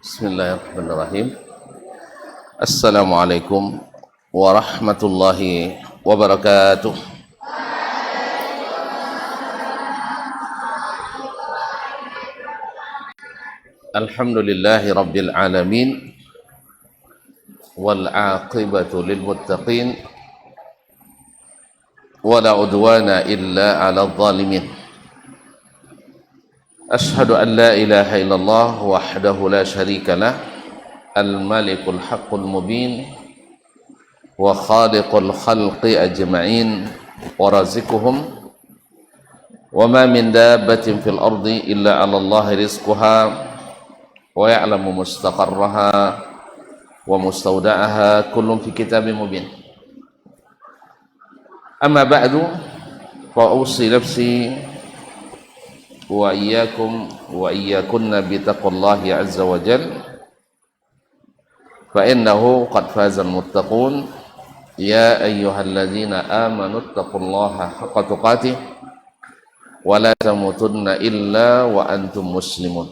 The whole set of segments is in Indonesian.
Bismillahirrahmanirrahim. Assalamualaikum warahmatullahi wabarakatuh. Alhamdulillahi rabbil alamin wal aqibatu lil muttaqin wala udwana illa 'alal zalimin. Ashhadu an la ilaha illallah wahdahu la syarika lah al-malikul haqqul mubin wa khaliqul khalqi ajma'in wa razikuhum wa ma min dabbatin fil ardi illa 'ala Allah rizquha wa ya'lamu mustaqarraha wa mustawda'aha kullun fi kitabim mubin. Amma ba'du fa usi nafsi wa iyyakum wa iyyakunna bi taqwallahi azza wa jalla fa innahu qad fazal muttaqun ya ayyuhalladzina amanu taqullaha haqqa tuqatih wa la tamutunna illa wa antum muslimun.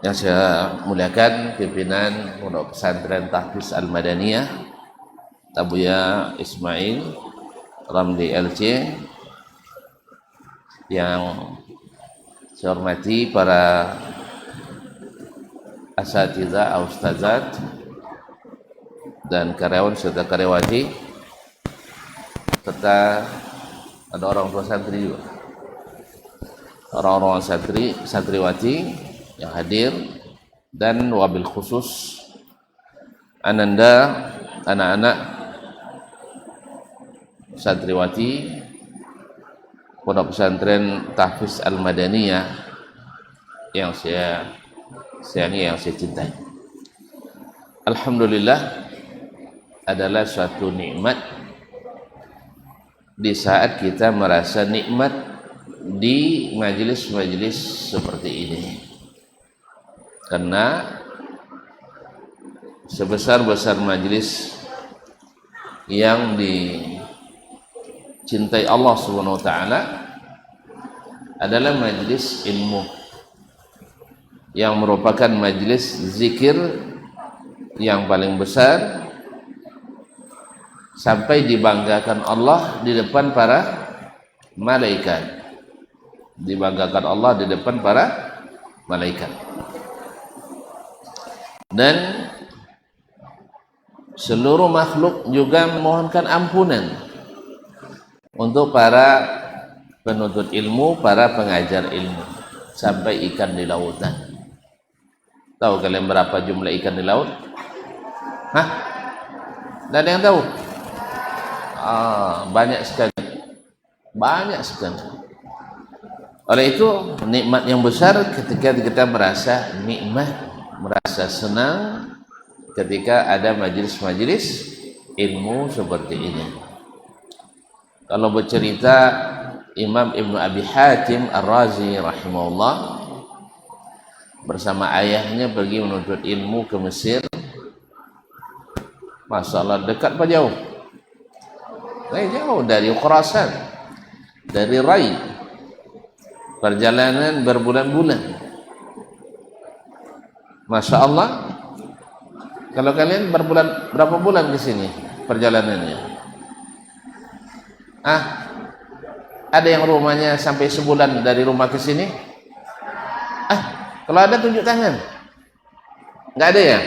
Yang saya muliakan pimpinan Pondok Pesantren Tahfiz Al-Madaniyah Abuya Ismail Ramli LC, yang saya hormati para asatidzah, ustazat dan karyawan serta karyawati, serta ada orang tua santri juga, orang-orang santriwati yang hadir, dan wabil khusus ananda anak-anak santriwati Pondok Pesantren Tahfiz Al-Madaniyah yang saya sayangi, yang saya cintai. Alhamdulillah, adalah suatu nikmat di saat kita merasa nikmat di majelis-majelis seperti ini. Karena sebesar-besar majelis yang dicintai Allah Subhanahu wa taala adalah majelis ilmu, yang merupakan majelis zikir yang paling besar, sampai dibanggakan Allah di depan para malaikat. Dibanggakan Allah di depan para malaikat. Dan seluruh makhluk juga memohonkan ampunan untuk para penuntut ilmu, para pengajar ilmu, sampai ikan di lautan. Tahu kalian berapa jumlah ikan di laut? Hah? Tidak ada yang tahu? Banyak sekali. Banyak sekali. Oleh itu, nikmat yang besar ketika kita merasa nikmat, merasa senang ketika ada majelis-majelis ilmu seperti ini. Kalau bercerita Imam Ibnu Abi Hatim Ar-Razi rahimahullah bersama ayahnya pergi menuntut ilmu ke Mesir. Masalah dekat apa jauh? Jauh dari Khurasan, dari Rai. Perjalanan berbulan-bulan. Masya Allah. Kalau kalian berapa bulan ke sini perjalanannya? Ada yang rumahnya sampai sebulan dari rumah ke sini? Kalau ada tunjuk tangan. Enggak ada ya?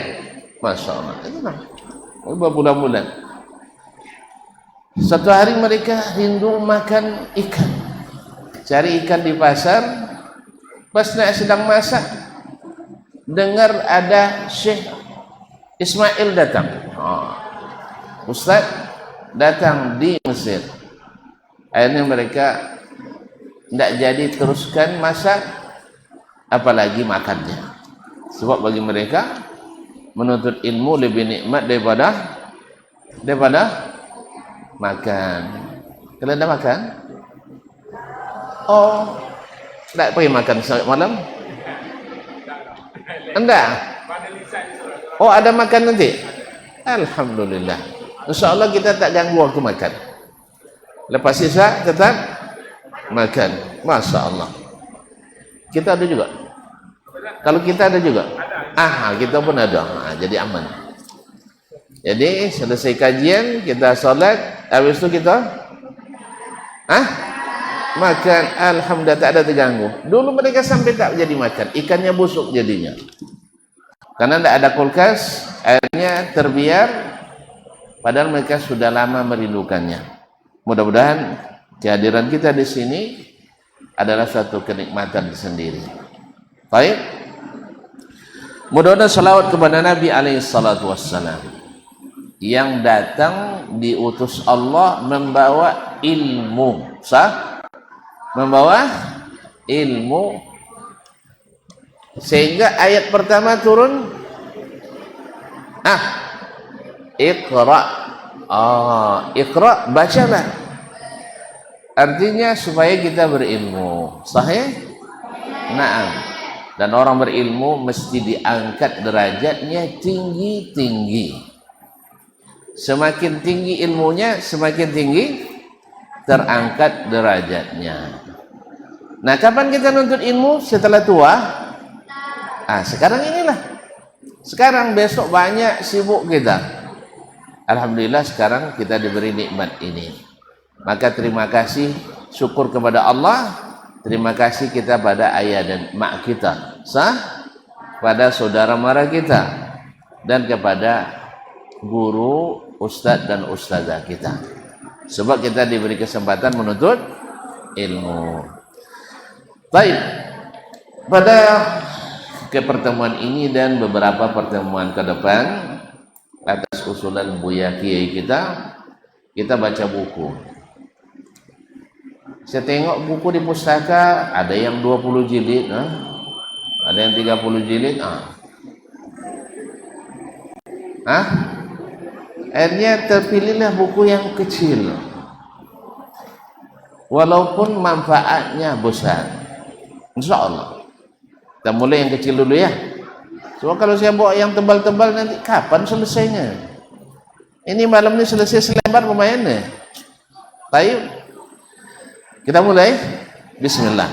Masya Allah. Itu berbulan-bulan. Satu hari mereka rindu makan ikan. Cari ikan di pasar. Pas sedang masak, dengar ada Syekh Ismail datang. Ustaz datang di Mesir. Akhirnya mereka tidak jadi teruskan masak, apalagi makannya. Sebab bagi mereka menuntut ilmu lebih nikmat daripada makan. Kalian dah makan? Tak pergi makan sampai malam? Enggak? Ada makan nanti? Alhamdulillah. InsyaAllah kita tak ganggu waktu makan. Lepas sisa tetap makan. Masya Allah. Kita ada juga. Kalau kita ada juga? Kita pun ada. Jadi aman. Jadi selesai kajian, kita sholat, habis itu kita makan. Alhamdulillah tak ada terganggu. Dulu mereka sampai tak jadi makan, ikannya busuk jadinya. Karena tidak ada kulkas, airnya terbiar, padahal mereka sudah lama merindukannya. Mudah-mudahan kehadiran kita di sini adalah suatu kenikmatan sendiri. Baik. Mudah-mudahan salawat kepada Nabi alaihi salatu wassalam yang datang diutus Allah membawa ilmu, membawa ilmu, sehingga ayat pertama turun Iqra. Iqra, bacalah. Artinya supaya kita berilmu. Sahih? Naam. Dan orang berilmu mesti diangkat derajatnya tinggi-tinggi. Semakin tinggi ilmunya, semakin tinggi terangkat derajatnya. Nah, kapan kita nuntut ilmu? Setelah tua? Sekarang inilah. Sekarang, besok banyak sibuk kita. Alhamdulillah sekarang kita diberi nikmat ini. Maka terima kasih, syukur kepada Allah. Terima kasih kita pada ayah dan mak kita, pada saudara mara kita, dan kepada guru, ustadz dan ustazah kita. Sebab kita diberi kesempatan menuntut ilmu. Baik, pada pertemuan ini dan beberapa pertemuan ke depan, atas usulan Buya Kiai kita baca buku. Saya tengok buku di pustaka, ada yang 20 jilid, ada yang 30 jilid. Akhirnya terpilihlah buku yang kecil, walaupun manfaatnya besar. Insya Allah kita mulai yang kecil dulu ya. Sebab kalau saya bawa yang tebal-tebal nanti kapan selesainya? Ini malam ini selesai selebar lumayan. Baik, kita mulai. Bismillah.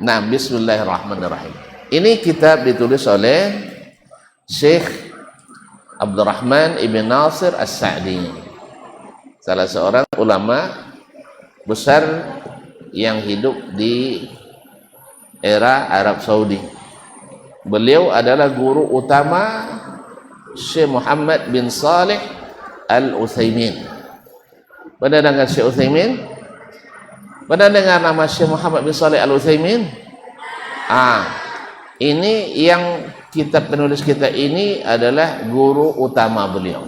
Bismillahirrahmanirrahim. Ini kitab ditulis oleh Syekh Abdurrahman Ibn Nasir As-Sa'di, salah seorang ulama besar yang hidup di era Arab Saudi. Beliau adalah guru utama Syekh Muhammad bin Saleh Al-Utsaimin. Pernah dengar Syekh Utsaimin? Pernah dengar nama Syekh Muhammad bin Saleh Al-Utsaimin? Ini yang kitab penulis kita ini adalah guru utama beliau.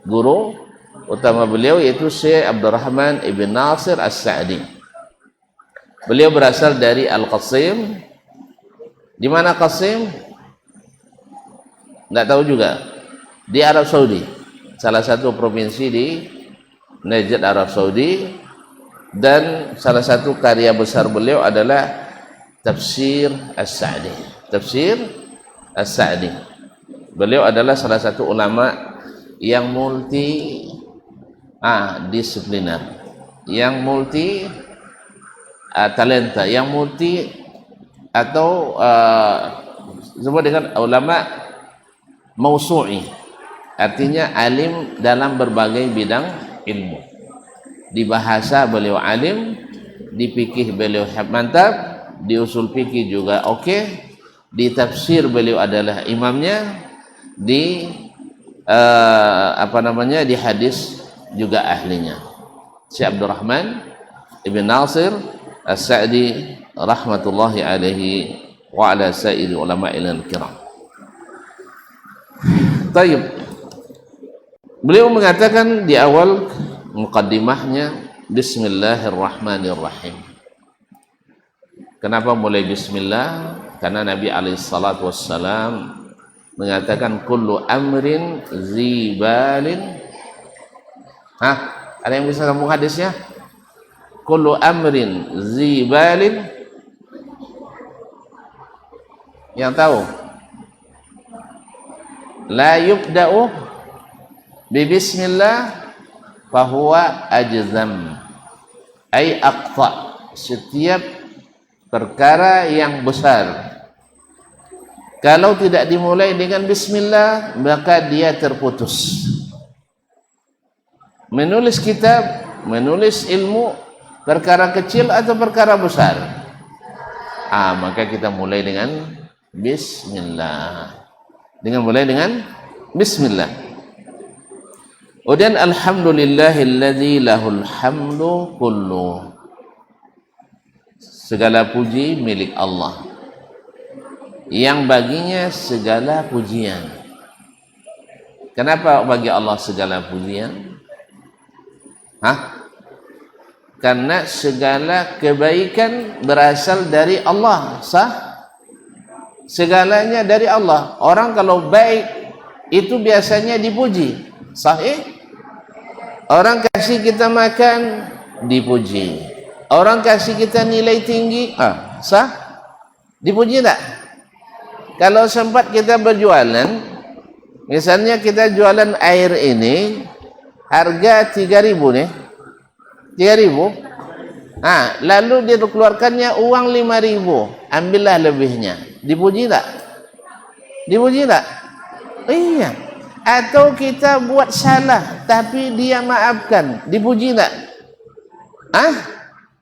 Guru utama beliau yaitu Syekh Abdurrahman Ibn Nasir As-Sa'di. Beliau berasal dari Al-Qasim. Di mana Qasim? Enggak tahu juga. Di Arab Saudi. Salah satu provinsi di Najd Arab Saudi. Dan salah satu karya besar beliau adalah Tafsir As-Sa'di. Tafsir As-Sa'di. Beliau adalah salah satu ulama yang multi disipliner, yang multi talenta, yang multi atau disebut dengan ulama mausu'i. Artinya alim dalam berbagai bidang ilmu. Di bahasa beliau alim, di fikih beliau mantap, di usul fikih juga oke, di tafsir beliau adalah imamnya, di di hadis juga ahlinya. Syekh Abdurrahman Ibn Nasir As-Sa'di rahmatullahi alaihi wa ala sairi ulama'il kiram. Taib. Beliau mengatakan di awal muqaddimahnya, Bismillahirrahmanirrahim. Kenapa mulai Bismillah? Karena Nabi alaihissalatu wassalam mengatakan kullu amrin zibalin. Ada yang bisa sambung hadisnya? Kullu amrin zibalin. Yang tahu? La yubda'u bi bismillah fahuwa ajzam. Ay aqta. Setiap perkara yang besar Kalau tidak dimulai dengan bismillah, maka dia terputus. Menulis kitab, menulis ilmu, perkara kecil atau perkara besar, maka kita mulai dengan bismillah. Mulai dengan bismillah. Kemudian alhamdulillahilladzi lahul hamdu kullu. Segala puji milik Allah, yang baginya segala pujian. Kenapa bagi Allah segala pujian? Karena segala kebaikan berasal dari Allah. Segalanya dari Allah. Orang kalau baik itu biasanya dipuji. Sahih? Orang kasih kita makan, dipuji. Orang kasih kita nilai tinggi, dipuji tak? Kalau sempat kita berjualan, misalnya kita jualan air ini, harga 3.000 nih, 3.000, lalu dia keluarkannya uang 5.000, ambillah lebihnya, dipuji tak? Dipuji tak? Iya. Atau kita buat salah, tapi dia maafkan, dipuji tak?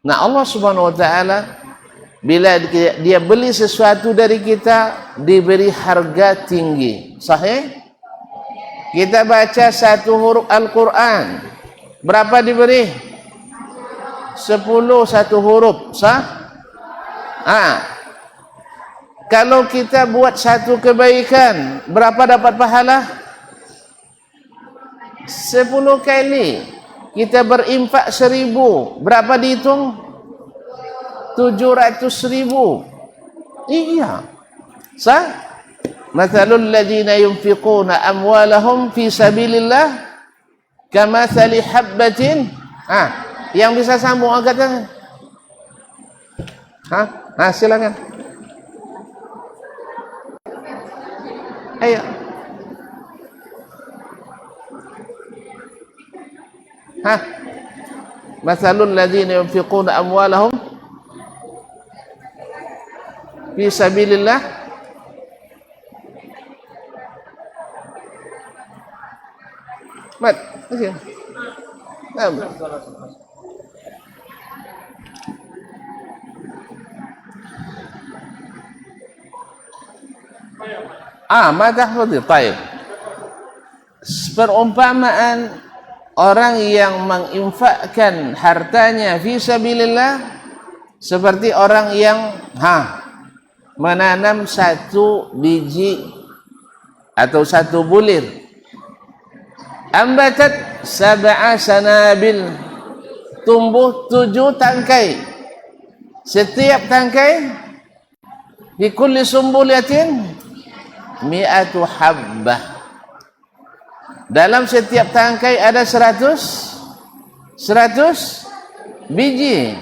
Nah, Allah Subhanahu Wa Taala bila dia beli sesuatu dari kita, diberi harga tinggi. Sahih? Kita baca satu huruf Al-Quran, berapa diberi? 10 satu huruf. Kalau kita buat satu kebaikan, berapa dapat pahala? 10 kali. Kita berinfak 1.000, berapa dihitung? 700.000. Iya. Mathalul ladzina yunfiquna amwalahum fi sabilillah kamathali habbatin. Yang bisa sambung angkat tangan. Silakan. Ayo. Mathalul ladzina yunfiquna amwalahum fi sabilillah perumpamaan orang yang menginfakkan hartanya fi sabilillah seperti orang yang menanam satu biji atau satu bulir, ambatat sab'a sanabil, tumbuh 7 tangkai, setiap tangkai di kulli sumbulatin mi'atu habbah, dalam setiap tangkai ada 100 biji,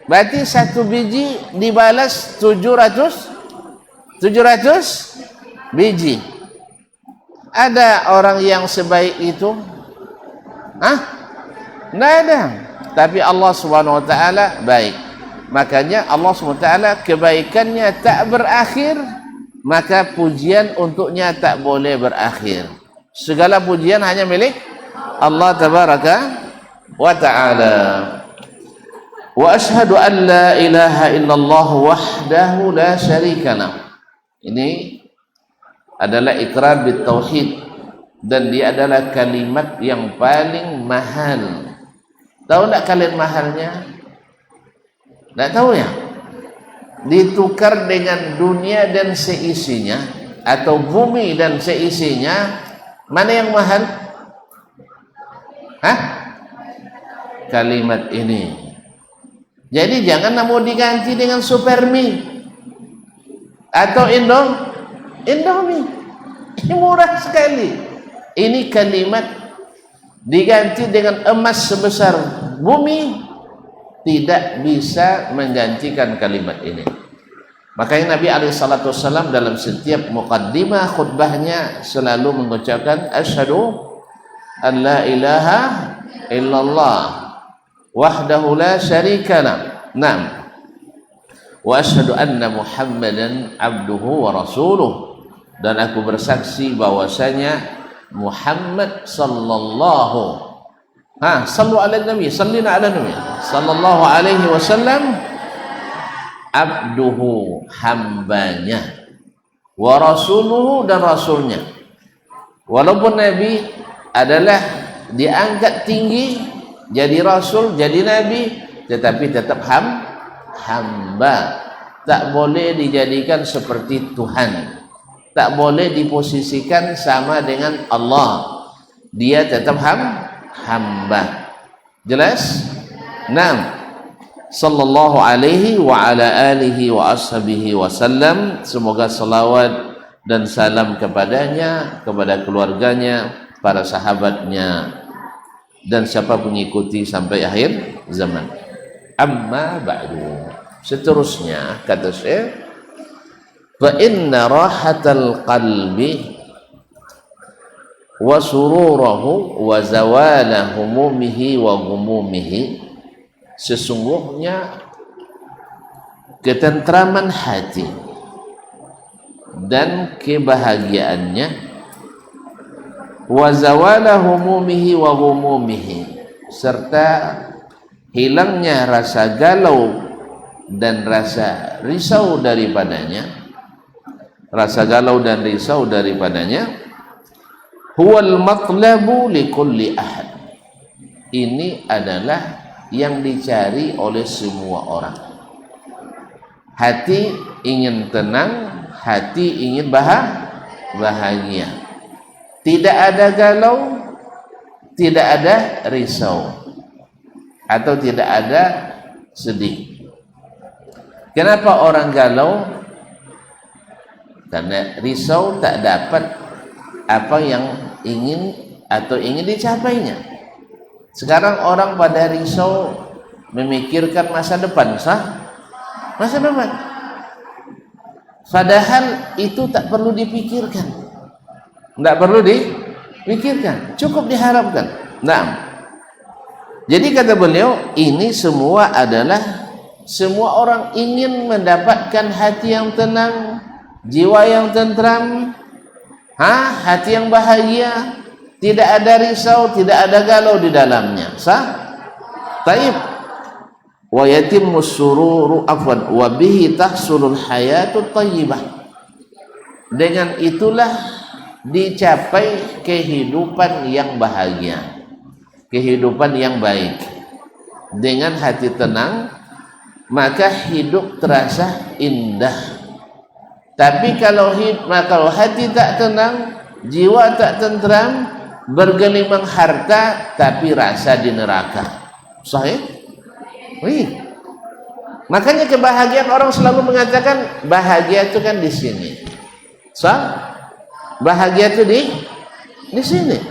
berarti satu biji dibalas 700 biji. Ada orang yang sebaik itu? Tidak ada. Tapi Allah Subhanahu Wa Taala baik. Makanya Allah Subhanahu Wa Taala kebaikannya tak berakhir, maka pujian untuknya tak boleh berakhir. Segala pujian hanya milik Allah Tabaraka wa Ta'ala. Wa ashhadu an la ilaha illallah wahdahu la syarikalah. Ini adalah ikrar bitauhid, dan dia adalah kalimat yang paling mahal. Tahu tak kalian mahalnya? Tak tahu ya? Ditukar dengan dunia dan seisinya, atau bumi dan seisinya, mana yang mahal? Kalimat ini. Jadi jangan mau diganti dengan Supermi atau Indomie. Ini murah sekali. Ini kalimat diganti dengan emas sebesar bumi, tidak bisa menggantikan kalimat ini. Makanya Nabi SAW dalam setiap muqaddimah khutbahnya selalu mengucapkan asyhadu an la ilaha illallah wahdahu la syarikalah. Naam. Wa asyhadu anna Muhammadan abduhu wa rasuluh. dan aku bersaksi bahwasanya Muhammad sallallahu sallu ala nabi, sallina ala nabi sallallahu alaihi wasallam abduhu, hambanya, wa rasuluhu, dan rasulnya. Walaupun Nabi adalah diangkat tinggi jadi rasul, jadi nabi, tetapi tetap hamba. Tak boleh dijadikan seperti Tuhan, tak boleh diposisikan sama dengan Allah. Dia tetap hamba. Jelas? Naam. Sallallahu alaihi wa ala alihi wa ashabihi wasallam. Semoga salawat dan salam kepadanya, kepada keluarganya, para sahabatnya, dan siapa pengikuti sampai akhir zaman. Amma ba'du. Seterusnya kata Syekh, fa inna rahatal qalbi wa sururahu wa zawala humumihi wa gumumihi, sesungguhnya ketentraman hati dan kebahagiaannya, wa zawala humumihi wa gumumihi, serta hilangnya rasa galau dan rasa risau daripadanya, rasa galau dan risau daripadanya, huwal matlabu likulli ahad, ini adalah yang dicari oleh semua orang. Hati ingin tenang, hati ingin bahagia, tidak ada galau, tidak ada risau, atau tidak ada sedih. Kenapa orang galau? Karena risau tak dapat apa yang ingin atau ingin dicapainya. Sekarang orang pada risau memikirkan masa depan, masa depan. Padahal itu tak perlu dipikirkan, tidak perlu dipikirkan, cukup diharapkan. Nah, jadi kata beliau, ini semua adalah, semua orang ingin mendapatkan hati yang tenang, jiwa yang tentram, hati yang bahagia, tidak ada risau, tidak ada galau di dalamnya. Taib. Wa yatimmu sururu afwan wa bihi tahsulul hayatut thayyibah. Dengan itulah dicapai kehidupan yang bahagia, kehidupan yang baik. Dengan hati tenang, maka hidup terasa indah. Tapi kalau hati tak tenang, jiwa tak tentram, bergelimang harta tapi rasa di neraka. Sahih? Makanya kebahagiaan orang selalu mengatakan bahagia itu kan di sini. Bahagia itu di sini.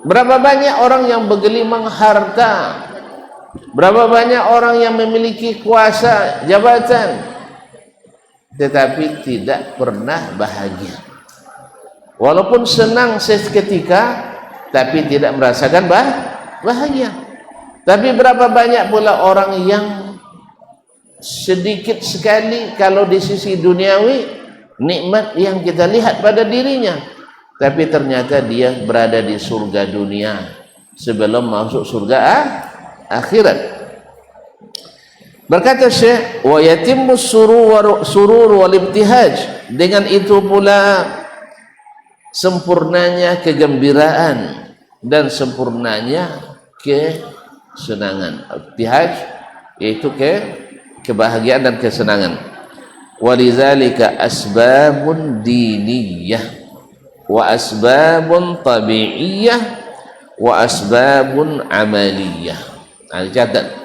Berapa banyak orang yang bergelimang harta, berapa banyak orang yang memiliki kuasa, jabatan, tetapi tidak pernah bahagia. Walaupun senang seketika, tapi tidak merasakan bahagia. Tapi berapa banyak pula orang yang sedikit sekali kalau di sisi duniawi nikmat yang kita lihat pada dirinya, tapi ternyata dia berada di surga dunia sebelum masuk surga akhirat. Berkata Syekh, wa yatimmu surur wal ibtihaj, dengan itu pula sempurnanya kegembiraan dan sempurnanya kesenangan. Ibtihaj yaitu kebahagiaan dan kesenangan. Walidzalika asbabun diniyah wa asbabun tabi'iyah wa asbabun amaliyah. Catat,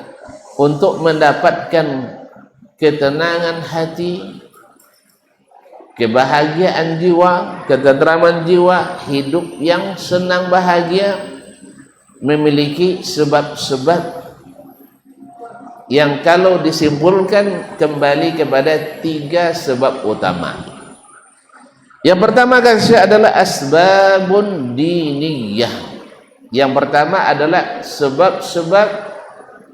untuk mendapatkan ketenangan hati, kebahagiaan jiwa, ketentraman jiwa, hidup yang senang bahagia, memiliki sebab-sebab yang kalau disimpulkan kembali kepada 3 sebab utama. Yang pertama adalah asbabun diniyah. Yang pertama adalah sebab-sebab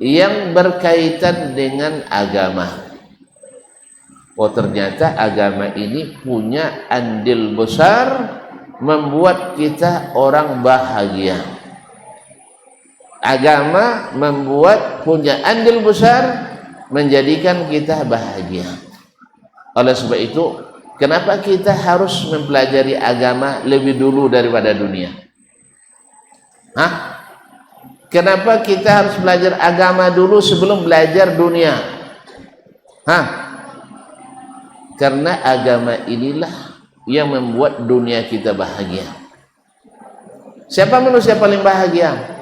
yang berkaitan dengan agama. Oh ternyata agama ini punya andil besar membuat kita orang bahagia. Agama membuat punya andil besar menjadikan kita bahagia. Oleh sebab itu, kenapa kita harus mempelajari agama lebih dulu daripada dunia? Hah? Kenapa kita harus belajar agama dulu sebelum belajar dunia? Hah? Karena agama inilah yang membuat dunia kita bahagia. Siapa manusia paling bahagia?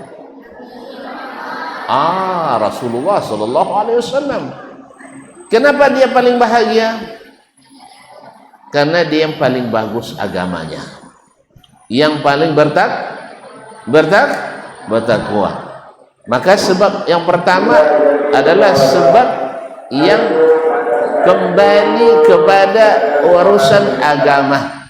Rasulullah sallallahu alaihi wasallam. Kenapa dia paling bahagia? Karena dia yang paling bagus agamanya, yang paling bertakwa. Maka sebab yang pertama adalah sebab yang kembali kepada urusan agama.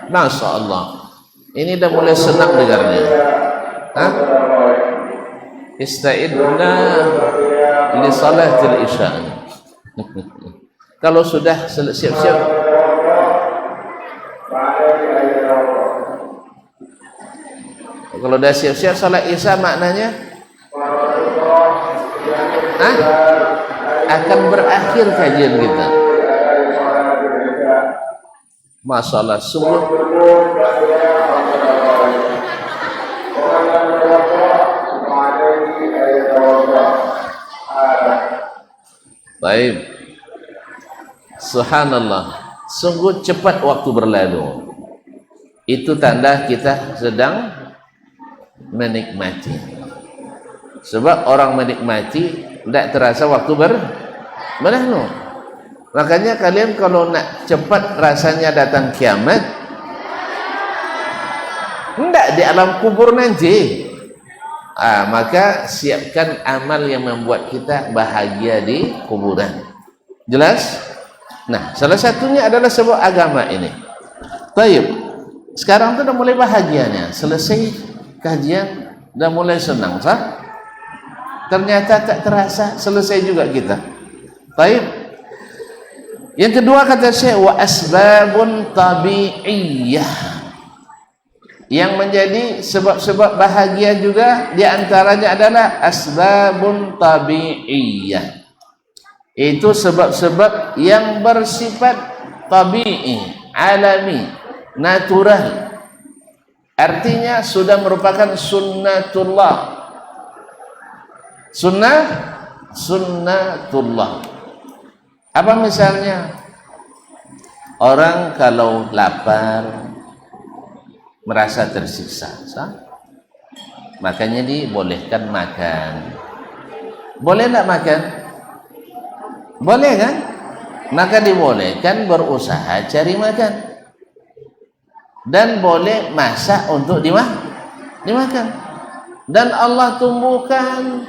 Masya Allah, ini dah mulai senang dengarnya. Hah? Ista'idna li salatil isya. Kalau sudah siap-siap, kalau dah siap-siap salat isya maknanya akan berakhir kajian kita. Masalah sungguh baik. Subhanallah, sungguh cepat waktu berlalu. Itu tanda kita sedang menikmati. Sebab orang menikmati tidak terasa waktu berlalu. Makanya kalian kalau nak cepat rasanya datang kiamat, tidak di alam kubur nanti. Maka siapkan amal yang membuat kita bahagia di kuburan. Jelas? Nah, salah satunya adalah sebuah agama ini. Baik. Sekarang tu dah mulai bahagianya. Selesai kajian, dah mulai senang, sah? Ternyata tak terasa selesai juga kita. Baik. Yang kedua kata Syekh, wa asbabun tabi'iyah. Yang menjadi sebab-sebab bahagia juga diantaranya adalah asbabun tabi'iyah. Itu sebab-sebab yang bersifat tabi'i, alami, natural. Artinya sudah merupakan sunnatullah. Sunnatullah. Apa misalnya? Orang kalau lapar, merasa tersiksa, makanya dibolehkan makan. Boleh tak makan? Boleh kan? Maka dibolehkan berusaha cari makan, dan boleh masak untuk dimakan. Dan Allah tumbuhkan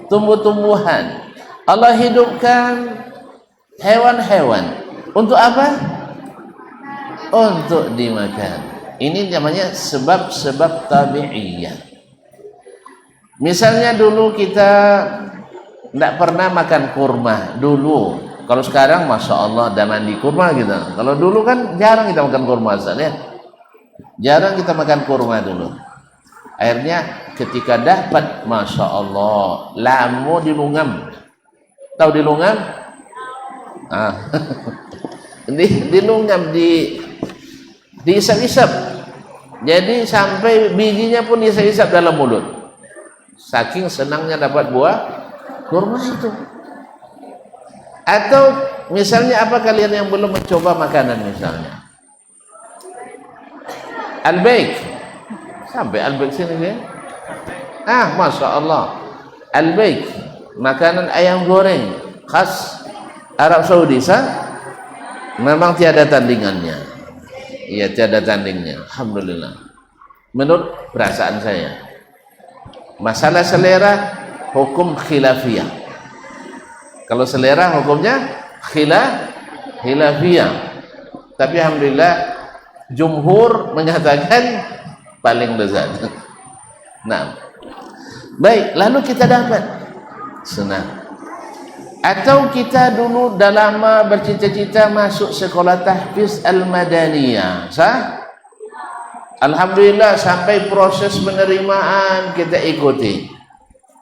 tumbuh-tumbuhan, Allah hidupkan hewan-hewan. Untuk apa? Untuk dimakan. Ini namanya sebab-sebab tabi'iyah. Misalnya dulu kita tidak pernah makan kurma dulu. Kalau sekarang Masya Allah dah mandi kurma kita. Kalau dulu kan jarang kita makan kurma, ya. Jarang kita makan kurma dulu. Akhirnya ketika dapat, Masya Allah, lamo dilungam. Tahu dilungam? Dilungam, diisap-isap. Jadi sampai bijinya pun diisap-isap dalam mulut. Saking senangnya dapat buah kurma itu. Atau misalnya apa kalian yang belum mencoba makanan misalnya? Al-Baik. Sampai Al-Baik sini kan? Masya Allah. Al-Baik, makanan ayam goreng khas Arab Saudi, memang tiada tandingannya. Iya, tiada tandingnya. Alhamdulillah. Menurut perasaan saya, masalah selera hukum khilafiyah. Kalau selera hukumnya khilafiyah. Tapi alhamdulillah jumhur menyatakan paling lezat. Nah, baik, lalu kita dapat senang. Atau kita dulu dah lama bercita-cita masuk sekolah tahfiz al-madaniyah, sah? Alhamdulillah sampai proses penerimaan kita ikuti.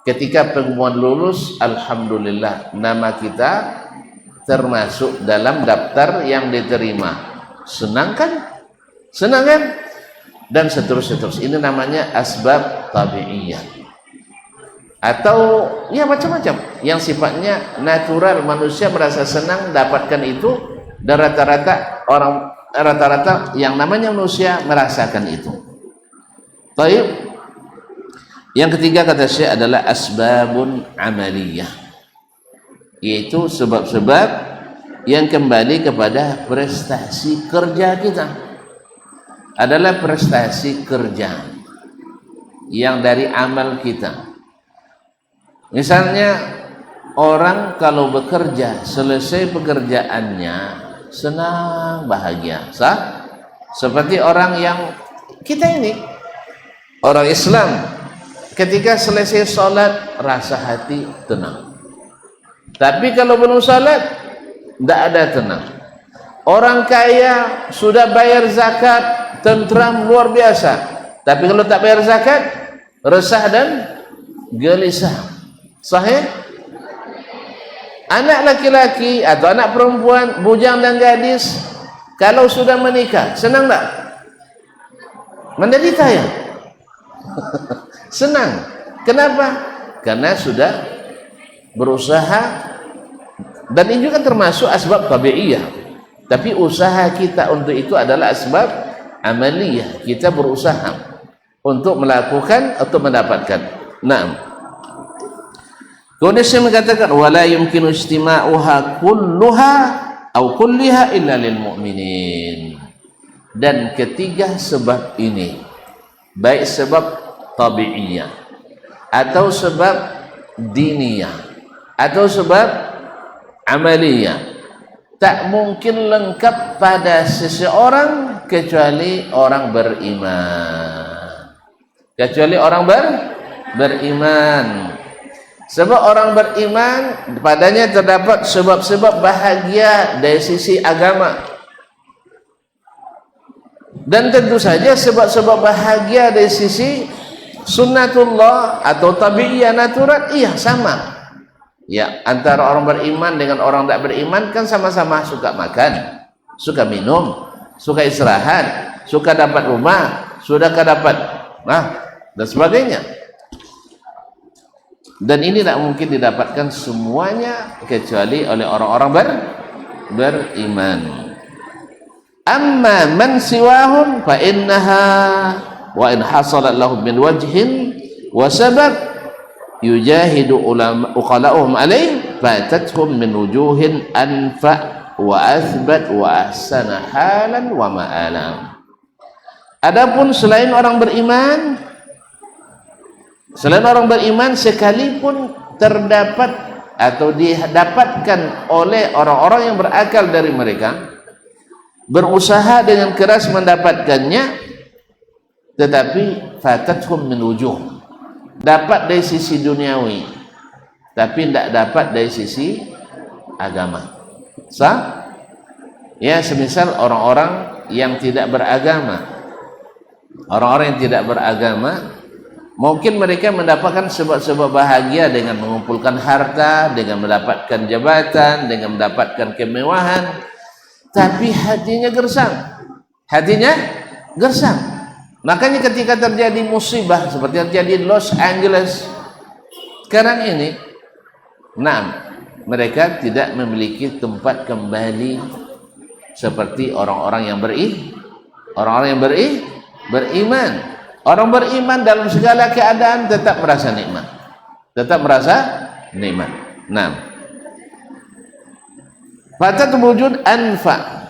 Ketika pengumuman lulus, alhamdulillah nama kita termasuk dalam daftar yang diterima. Senang kan? Senang kan? Dan seterusnya. Ini namanya asbab tabi'iyah. Atau ya macam-macam yang sifatnya natural, manusia merasa senang dapatkan itu, dan rata-rata yang namanya manusia merasakan itu. Baik. Yang ketiga kata Syekh adalah asbabun amaliyah, yaitu sebab-sebab yang kembali kepada prestasi kerja kita. Adalah prestasi kerja yang dari amal kita. Misalnya orang kalau bekerja selesai pekerjaannya senang bahagia, sah? Seperti orang yang kita ini orang Islam, ketika selesai sholat rasa hati tenang. Tapi kalau belum sholat tidak ada tenang. Orang kaya sudah bayar zakat tentram luar biasa, tapi kalau tak bayar zakat resah dan gelisah. Sahih? Anak laki-laki atau anak perempuan, bujang dan gadis kalau sudah menikah senang tak? Menderita ya? Senang. Kenapa? Karena sudah berusaha, dan ini juga termasuk asbab tabi'iyah. Tapi usaha kita untuk itu adalah asbab amaliyah. Kita berusaha untuk melakukan atau mendapatkan. Naam. Kemudian saya mengatakan wala yumkinu istima'uha kulluha atau kulliha illa lil mu'minin. Dan ketiga sebab ini, baik sebab tabi'iyah atau sebab diniyah atau sebab amaliyah, tak mungkin lengkap pada seseorang kecuali orang beriman. Kecuali orang beriman. Sebab orang beriman padanya terdapat sebab-sebab bahagia dari sisi agama. Dan tentu saja sebab-sebab bahagia dari sisi sunnatullah atau tabi'iyah natural, iya sama. Ya, antara orang beriman dengan orang tak beriman kan sama-sama suka makan, suka minum, suka istirahat, suka dapat rumah, sudah dapat dan sebagainya. Dan ini tak mungkin didapatkan semuanya kecuali oleh orang-orang beriman. Amma man siwahum fa innaha wa in hasalat lahum min wajhin wa sabab yujahidu uqala'uhum alaih fatathum min wujuhin anfa wa athbat wa ahsana halan wa ma'alam. Adapun selain orang beriman, sekalipun terdapat atau didapatkan oleh orang-orang yang berakal dari mereka, berusaha dengan keras mendapatkannya, tetapi fatathum min wujuh, dapat dari sisi duniawi tapi tidak dapat dari sisi agama. Sah? Ya, semisal orang-orang yang tidak beragama. Orang-orang yang tidak beragama mungkin mereka mendapatkan sebab-sebab bahagia dengan mengumpulkan harta, dengan mendapatkan jabatan, dengan mendapatkan kemewahan, tapi hatinya gersang. Hatinya gersang. Makanya ketika terjadi musibah seperti yang terjadi di Los Angeles sekarang ini, mereka tidak memiliki tempat kembali seperti orang-orang yang beriman. Orang beriman dalam segala keadaan tetap merasa nikmat. Fatat wujud anfa,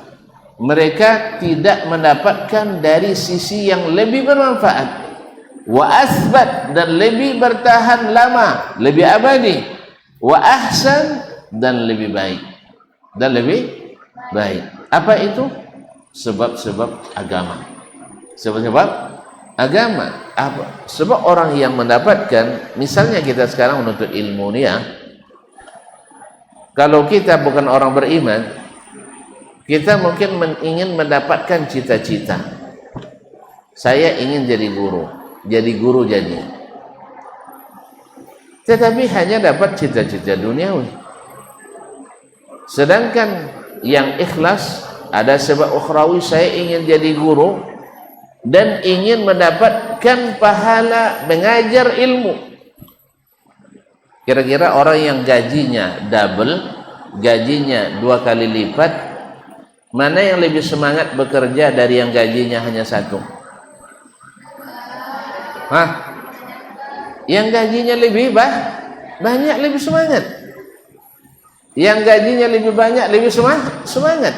mereka tidak mendapatkan dari sisi yang lebih bermanfaat, wa asbat, dan lebih bertahan lama, lebih abadi, wa ahsan, dan lebih baik. Apa itu? Sebab-sebab agama. Sebab orang yang mendapatkan, misalnya kita sekarang menuntut ilmu nih ya, Kalau kita bukan orang beriman, kita mungkin ingin mendapatkan cita-cita. Saya ingin jadi guru jadi. Tetapi hanya dapat cita-cita duniawi. Sedangkan yang ikhlas ada sebab ukhrawi, saya ingin jadi guru dan ingin mendapatkan pahala mengajar ilmu. Kira-kira orang yang gajinya double, gajinya 2 kali lipat, mana yang lebih semangat bekerja dari yang gajinya hanya 1? Yang gajinya lebih banyak lebih semangat. Yang gajinya lebih banyak lebih semangat.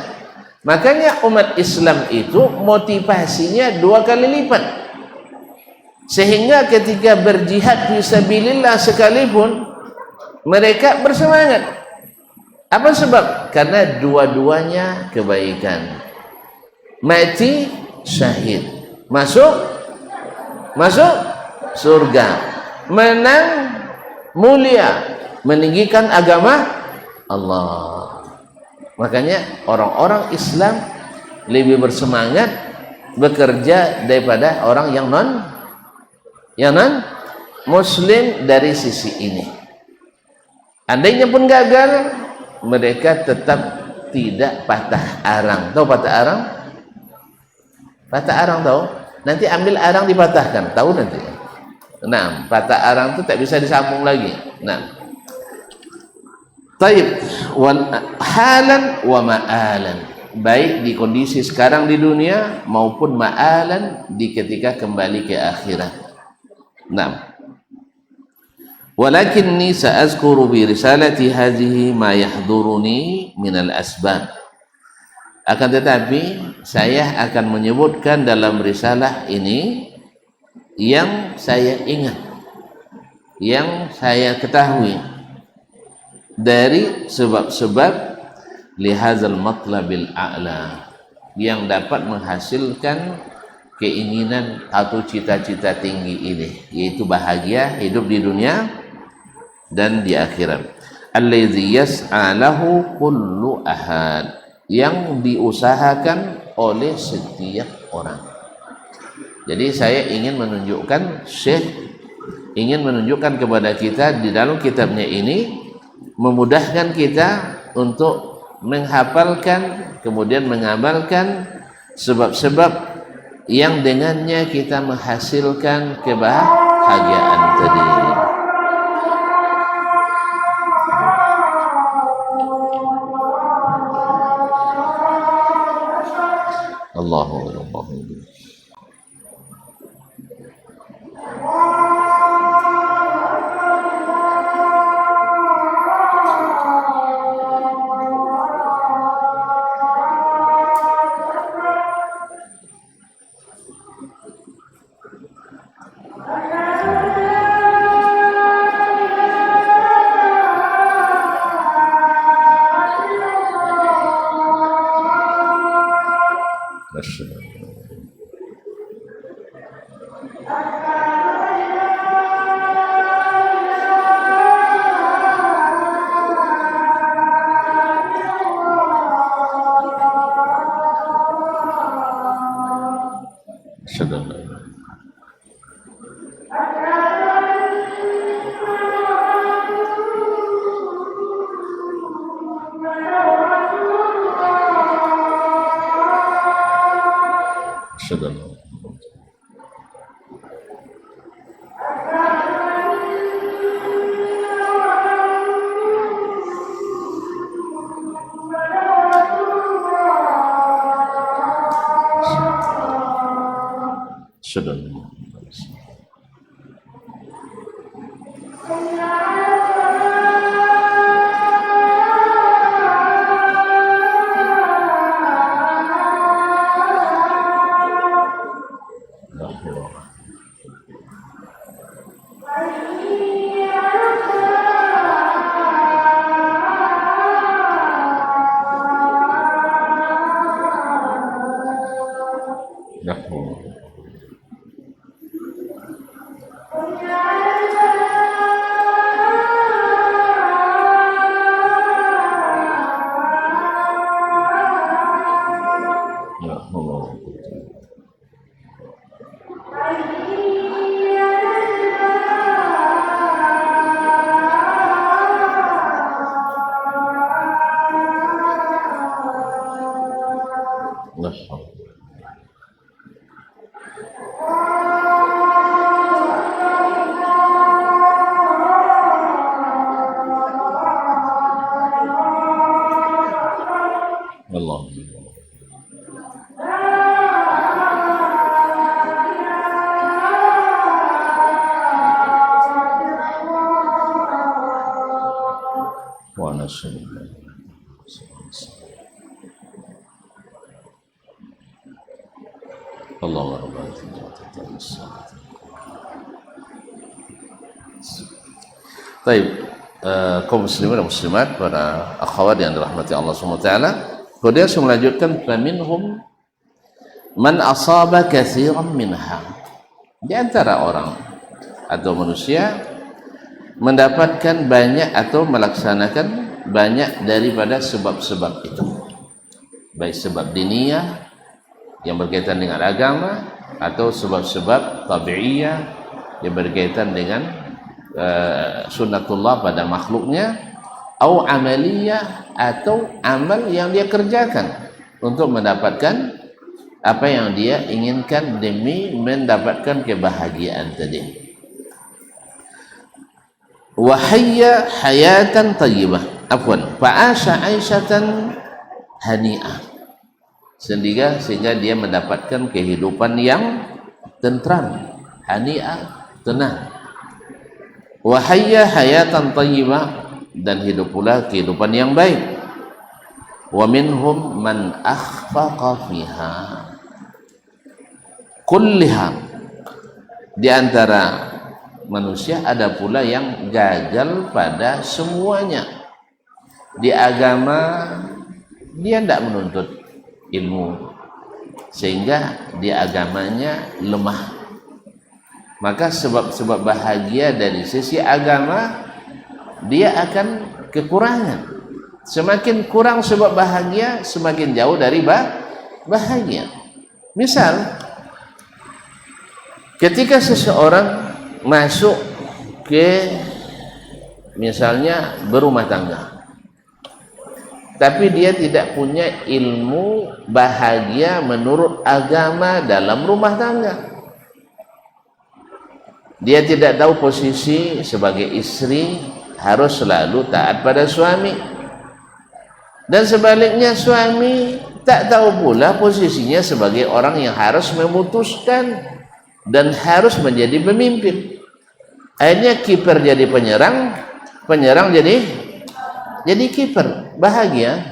Makanya umat Islam itu motivasinya 2 kali lipat. Sehingga ketika berjihad fisabilillah sekalipun mereka bersemangat. Apa sebab? Karena dua-duanya kebaikan. Mati syahid, masuk surga, menang mulia, meninggikan agama Allah. Makanya orang-orang Islam lebih bersemangat bekerja daripada orang yang non muslim dari sisi ini. Andainya pun gagal, mereka tetap tidak patah arang. Tahu patah arang? Patah arang tahu? Nanti ambil arang dipatahkan, tahu nanti. Nah, patah arang itu tak bisa disambung lagi. Nah, taib wal halan wa ma'alan, baik di kondisi sekarang di dunia maupun ma'alan di ketika kembali ke akhirat. Nah, walakinni sa'azkuru bi risalati hadhihi ma yahduruni minal asbab. Akan tetapi saya akan menyebutkan dalam risalah ini yang saya ingat, yang saya ketahui dari sebab-sebab lihazal matlabil a'la, yang dapat menghasilkan keinginan atau cita-cita tinggi ini, yaitu bahagia hidup di dunia dan di akhirat. Allazi yas'a lahu kullu ahad, yang diusahakan oleh setiap orang. Jadi saya ingin menunjukkan, Syekh ingin menunjukkan kepada kita di dalam kitabnya ini, memudahkan kita untuk menghafalkan kemudian mengamalkan sebab-sebab yang dengannya kita menghasilkan kebahagiaan tadi. Allahu Akbar. wa nasyhadu Allahumma rabbana Baik, kaum muslimin dan muslimat, para akhwat yang dirahmati Allah SWT. Kemudian saya melanjutkan, faminhum man asaba katsiran minha. Di antara orang atau manusia mendapatkan banyak atau melaksanakan banyak daripada sebab-sebab itu, baik sebab diniyah yang berkaitan dengan agama atau sebab-sebab tabi'iyah yang berkaitan dengan sunnatullah pada makhluknya, atau amaliyah atau amal yang dia kerjakan untuk mendapatkan apa yang dia inginkan demi mendapatkan kebahagiaan tadi. Wahayya hayatan tayyibah, fa'asha aisyatan hani'ah, sehingga dia mendapatkan kehidupan yang tentram, hani'ah, tenang. Wahayya hayatan tayyibah, dan hidup pula kehidupan yang baik. Wa minhum man akhfaqa fiha kulliha, di antara manusia ada pula yang gagal pada semuanya. Di agama dia tidak menuntut ilmu, sehingga di agamanya lemah. Maka sebab-sebab bahagia dari sisi agama dia akan kekurangan. Semakin kurang sebab bahagia, semakin jauh dari bahagia. Misal, ketika seseorang masuk ke misalnya berumah tangga, tapi dia tidak punya ilmu bahagia menurut agama dalam rumah tangga. Dia tidak tahu posisi sebagai istri harus selalu taat pada suami, dan sebaliknya suami tak tahu pula posisinya sebagai orang yang harus memutuskan dan harus menjadi pemimpin. Akhirnya kiper jadi penyerang, penyerang jadi kiper. Bahagia?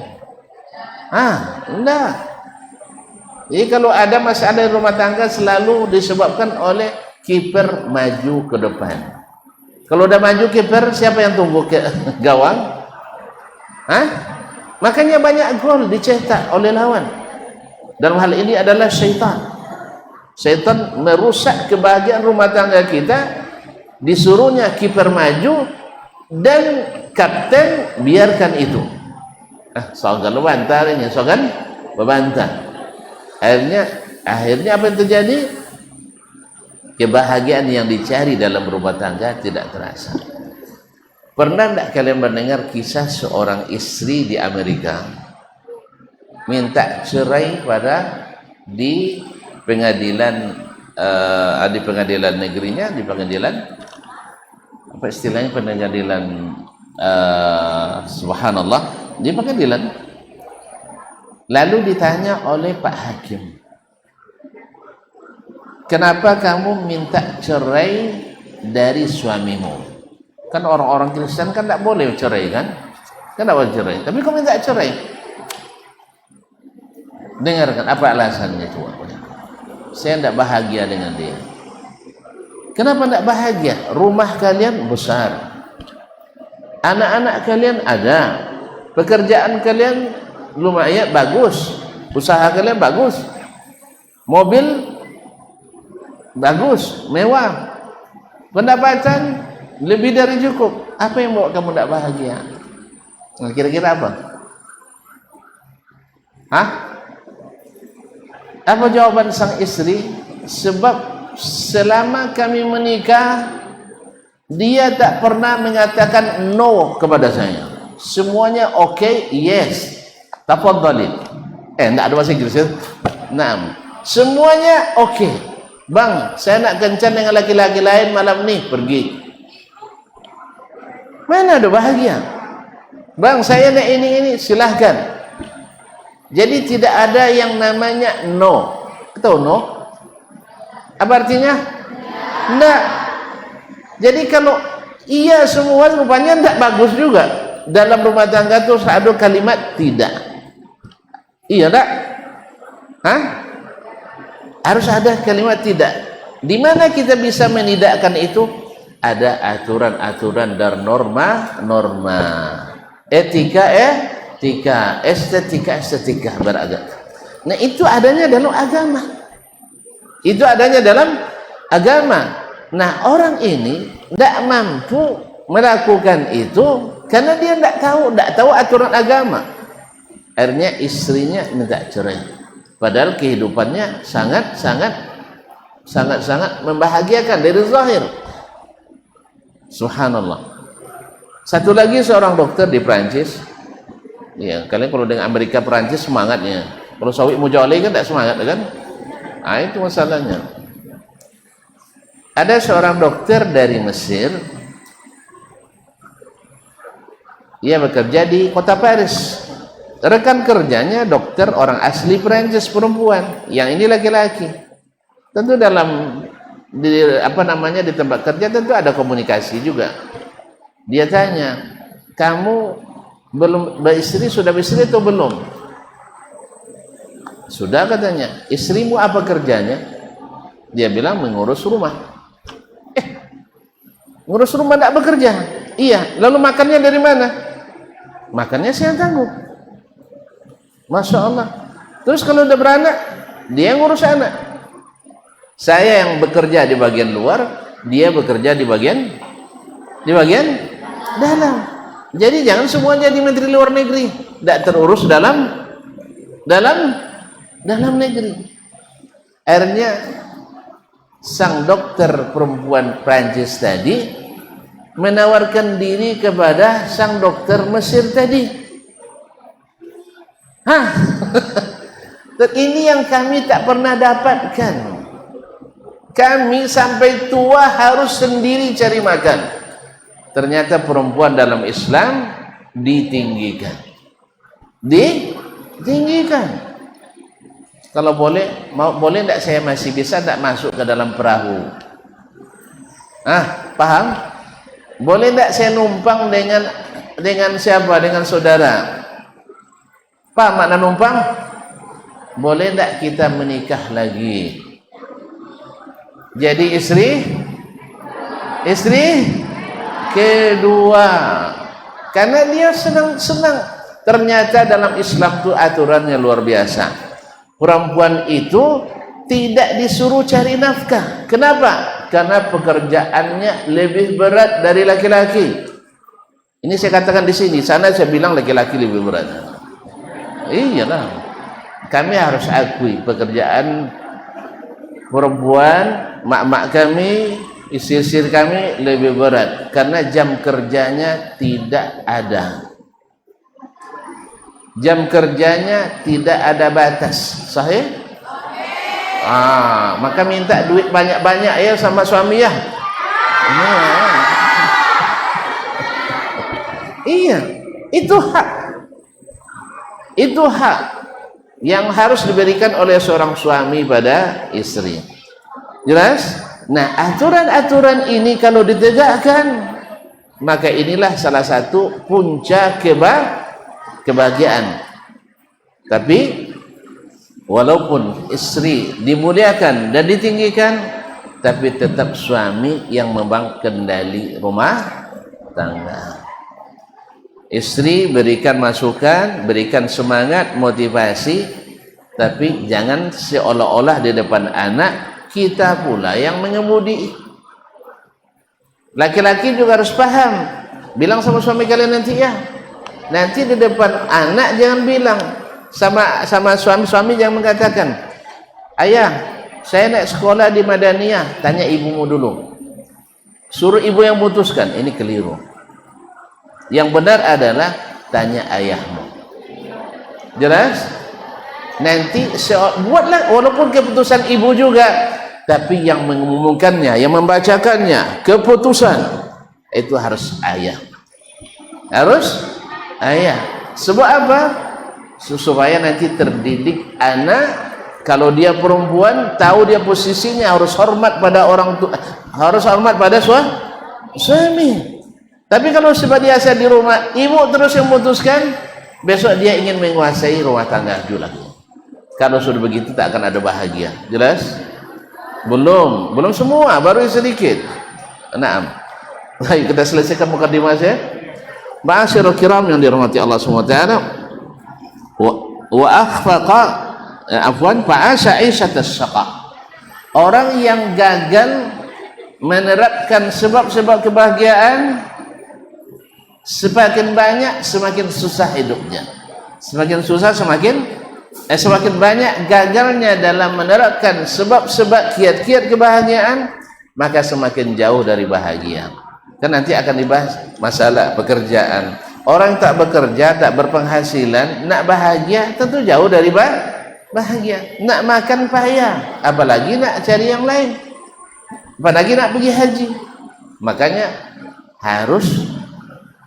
Enggak. Jadi kalau ada masalah rumah tangga selalu disebabkan oleh kiper maju ke depan. Kalau udah maju kiper, siapa yang tunggu ke gawang? Makanya banyak gol dicetak oleh lawan. Dalam hal ini adalah syaitan. Syaitan merusak kebahagiaan rumah tangga kita. Disuruhnya kiper maju dan kapten biarkan itu. Soalnya bantah ini, soalnya berbantah. Akhirnya apa yang terjadi? Kebahagiaan yang dicari dalam rumah tangga tidak terasa. Pernah tidak kalian mendengar kisah seorang istri di Amerika minta cerai di pengadilan negerinya, di pengadilan apa istilahnya, pengadilan subhanallah, di pengadilan. Lalu ditanya oleh Pak Hakim, kenapa kamu minta cerai dari suamimu? Kan orang-orang Kristen kan tidak boleh cerai, kan tidak boleh cerai. Tapi kamu minta cerai. Dengarkan apa alasannya coba. Saya tidak bahagia dengan dia. Kenapa tidak bahagia? Rumah kalian besar, anak-anak kalian ada, pekerjaan kalian lumayan bagus, usaha kalian bagus, mobil bagus, mewah, pendapatan lebih dari cukup. Apa yang membuat kamu tidak bahagia? Kira-kira apa? Apa jawaban sang istri? Sebab selama kami menikah, dia tak pernah mengatakan no kepada saya. Semuanya oke, yes, tafadhali. Tidak ada bahasa Inggris ya? Naam. Semuanya oke. Bang, saya nak kencan dengan laki-laki lain malam ni, pergi. Mana ada bahagia? Bang, saya nak ini, silahkan. Jadi tidak ada yang namanya no. Tahu no? Apa artinya? Enggak. Jadi kalau iya semua rupanya tidak bagus juga. dalam rumah tangga tuh ada kalimat tidak? Iya tak? Hah? Harus ada kalimat tidak. Di mana kita bisa menidakkan itu? Ada aturan-aturan dan norma-norma. Etika, estetika beragama. Nah, itu adanya dalam agama. Itu adanya dalam agama. Nah, orang ini tidak mampu melakukan itu karena dia tidak tahu aturan agama. Akhirnya istrinya minta cerai. Padahal kehidupannya sangat membahagiakan dari zahir. Subhanallah. Satu lagi seorang dokter di Prancis. Ya, kalian kalau dengan Amerika Prancis semangatnya. Kalau Sawi Mujawali kan tidak semangat kan? Nah, itu masalahnya. Ada seorang dokter dari Mesir. Ia bekerja di kota Paris. Rekan kerjanya dokter orang asli Prancis perempuan. Yang ini laki-laki. Tentu di tempat kerja tentu ada komunikasi juga. Dia tanya, kamu belum sudah beristri atau belum? Sudah, katanya. Istrimu apa kerjanya? Dia bilang mengurus rumah. Ngurus rumah tidak bekerja? Iya. Lalu makannya dari mana? Makannya saya tanggung. Masya Allah. Terus kalau udah beranak, dia ngurus anak. Saya yang bekerja di bagian luar, dia bekerja di bagian dalam. Jadi jangan semua jadi menteri luar negeri, tidak terurus dalam negeri. Akhirnya sang dokter perempuan Prancis tadi menawarkan diri kepada sang dokter Mesir tadi. Ini yang kami tak pernah dapatkan. Kami sampai tua harus sendiri cari makan. Ternyata perempuan dalam Islam ditinggikan. Kalau boleh tidak saya masih bisa tidak masuk ke dalam perahu? Paham? Boleh tidak saya numpang dengan siapa? Dengan saudara? Paham makna numpang? Boleh tidak kita menikah lagi? Jadi istri kedua. Karena dia senang. Ternyata dalam Islam itu aturannya luar biasa. Perempuan itu tidak disuruh cari nafkah. Kenapa? Karena pekerjaannya lebih berat dari laki-laki. Ini saya katakan di sini, sana saya bilang laki-laki lebih berat. Iyalah. Kami harus akui pekerjaan perempuan, mak-mak kami, istri-istri kami lebih berat karena jam kerjanya tidak ada. Jam kerjanya tidak ada batas. Sahih? Maka minta duit banyak-banyak ya sama suami ya. Iya, itu hak. Itu hak yang harus diberikan oleh seorang suami pada istri. Jelas? Nah, aturan-aturan ini kalau ditegakkan, maka inilah salah satu puncak kebahagiaan. Tapi walaupun istri dimuliakan dan ditinggikan, tapi tetap suami yang memegang kendali rumah tangga. Istri berikan masukan, berikan semangat, motivasi, tapi jangan seolah-olah di depan anak kita pula yang mengemudi. Laki-laki juga harus paham. Bilang sama suami kalian nanti ya. Nanti di depan anak jangan bilang sama suami jangan mengatakan, ayah, saya naik sekolah di Madaniyah, tanya ibumu dulu. Suruh ibu yang putuskan. Ini keliru. Yang benar adalah tanya ayahmu. Jelas? Nanti buatlah walaupun keputusan ibu juga, tapi yang mengumumkannya, yang membacakannya, keputusan itu harus ayah. Harus ayah. Sebab apa? Supaya nanti terdidik anak, kalau dia perempuan tahu dia posisinya harus hormat pada orang tua, harus hormat pada suami. Tapi kalau sebiasa di rumah, ibu terus yang memutuskan, besok dia ingin menguasai rumah tangga juga. Kalau sudah begitu tak akan ada bahagia. Jelas? Belum semua, baru sedikit. Naam. Baik, kita selesaikan mukadimah saya. Ma'asyiral kiram yang dirahmati Allah Subhanahu wa taala. Wa akhfaqa fa'asha 'ishatas syaqa. Orang yang gagal menerapkan sebab-sebab kebahagiaan, semakin banyak semakin susah hidupnya. Semakin susah semakin banyak gagalnya dalam menerapkan sebab-sebab kiat-kiat kebahagiaan, maka semakin jauh dari bahagia. Kan nanti akan dibahas masalah pekerjaan. Orang tak bekerja, tak berpenghasilan, nak bahagia tentu jauh dari bahagia. Nak makan payah, apalagi nak cari yang lain, apalagi nak pergi haji. Makanya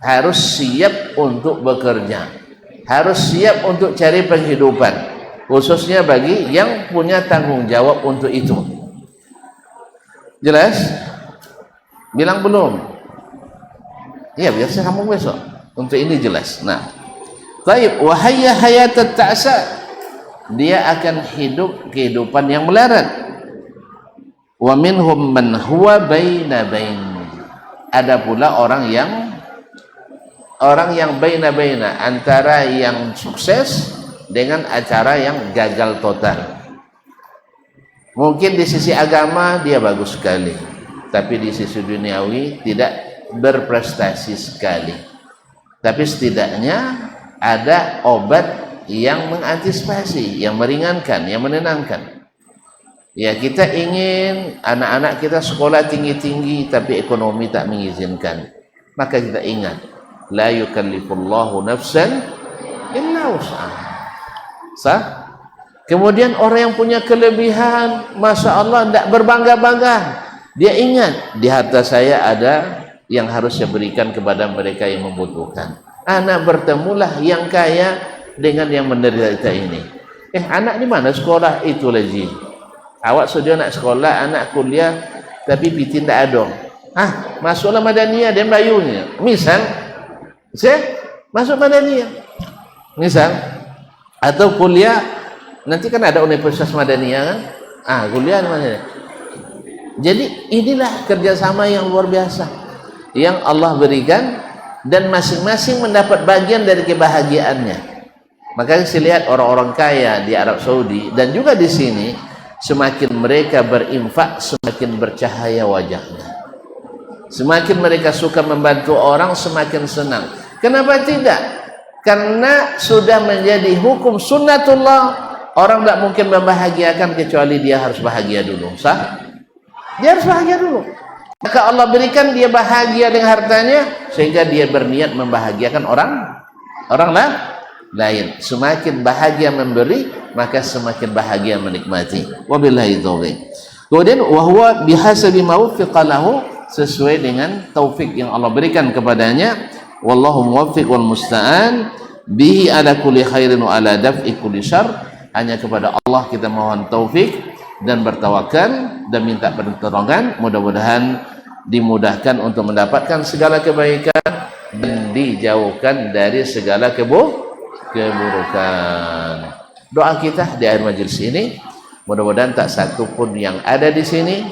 harus siap untuk bekerja, harus siap untuk cari penghidupan, khususnya bagi yang punya tanggung jawab untuk itu. Jelas? Bilang belum? Iya, biar saya sambung besok. Untuk ini jelas. Nah, taib wahaya hayatat ta'sa, dia akan hidup kehidupan yang melarat. Wa minhum man huwa baina bain. Ada pula orang yang baina-baina, antara yang sukses dengan acara yang gagal total. Mungkin di sisi agama dia bagus sekali, tapi di sisi duniawi tidak berprestasi sekali. Tapi setidaknya ada obat yang mengantisipasi, yang meringankan, yang menenangkan. Ya, kita ingin anak-anak kita sekolah tinggi-tinggi, tapi ekonomi tak mengizinkan. Maka kita ingat, la yukallifullahu nafsan illa wus'aha. Sah? Kemudian orang yang punya kelebihan, masya Allah, tidak berbangga-bangga. Dia ingat, di harta saya ada yang harus saya berikan kepada mereka yang membutuhkan. Anak bertemulah yang kaya dengan yang menderita ini. Anak di mana sekolah itu lagi? Awak sudah nak sekolah, anak kuliah, tapi pitin tak ada. Masuklah Madaniyah dan bayunya. Misal, saya masuk Madaniyah. Misal, atau kuliah, nanti kan ada Universitas Madaniyah kan? Kuliah di mana? Jadi inilah kerjasama yang luar biasa yang Allah berikan, dan masing-masing mendapat bagian dari kebahagiaannya. Maka saya lihat orang-orang kaya di Arab Saudi dan juga di sini, semakin mereka berinfak, semakin bercahaya wajahnya. Semakin mereka suka membantu orang, semakin senang. Kenapa tidak? Karena sudah menjadi hukum sunnatullah, orang tidak mungkin membahagiakan kecuali dia harus bahagia dulu. Sah? Dia harus bahagia dulu. Maka Allah berikan dia bahagia dengan hartanya, sehingga dia berniat membahagiakan orang lain. Semakin bahagia memberi, maka semakin bahagia menikmati. Wabillahi taufiq. Kemudian wahwa bihasabi ma wuffiqa lahu, sesuai dengan taufik yang Allah berikan kepadanya. Wallahu muwaffiq wal musta'an bihi ala kulli khairin wa ala daf'i kulli syarr. Hanya kepada Allah kita mohon taufik dan bertawakal dan minta pertolongan. Mudah-mudahan dimudahkan untuk mendapatkan segala kebaikan dan dijauhkan dari segala keburukan. Doa kita di akhir majelis ini, mudah-mudahan tak satu pun yang ada di sini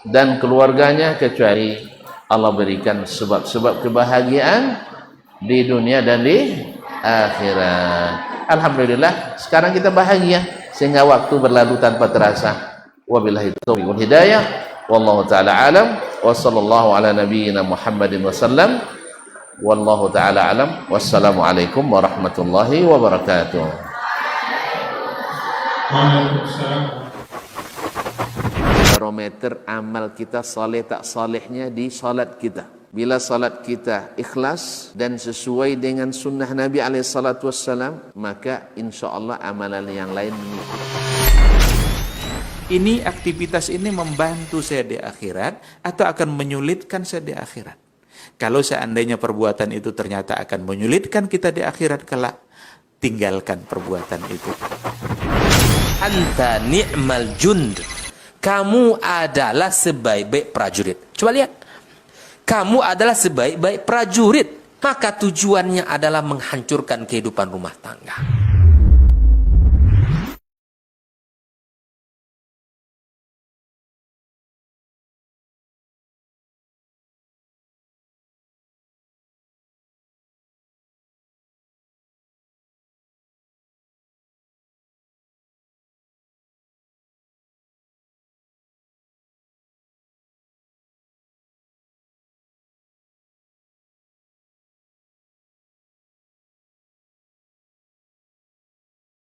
dan keluarganya kecuali Allah berikan sebab-sebab kebahagiaan di dunia dan di akhirat. Alhamdulillah, sekarang kita bahagia sehingga waktu berlalu tanpa terasa. Wabillahi taufiq wal hidayah. Wallahu ta'ala alam. Wa sallallahu ala nabiyyina Muhammadin wa sallam. Wallahu ta'ala alam. Wassalamualaikum warahmatullahi wabarakatuh. Barometer amal kita saleh tak salehnya di salat kita. Bila salat kita ikhlas dan sesuai dengan sunnah Nabi SAW, maka insya Allah amalan yang lain mengikut. Ini aktivitas ini membantu saya di akhirat atau akan menyulitkan saya di akhirat. Kalau seandainya perbuatan itu ternyata akan menyulitkan kita di akhirat kelak, tinggalkan perbuatan itu. Anta ni'mal jund. Kamu adalah sebaik-baik prajurit. Coba lihat. Kamu adalah sebaik-baik prajurit. Maka tujuannya adalah menghancurkan kehidupan rumah tangga.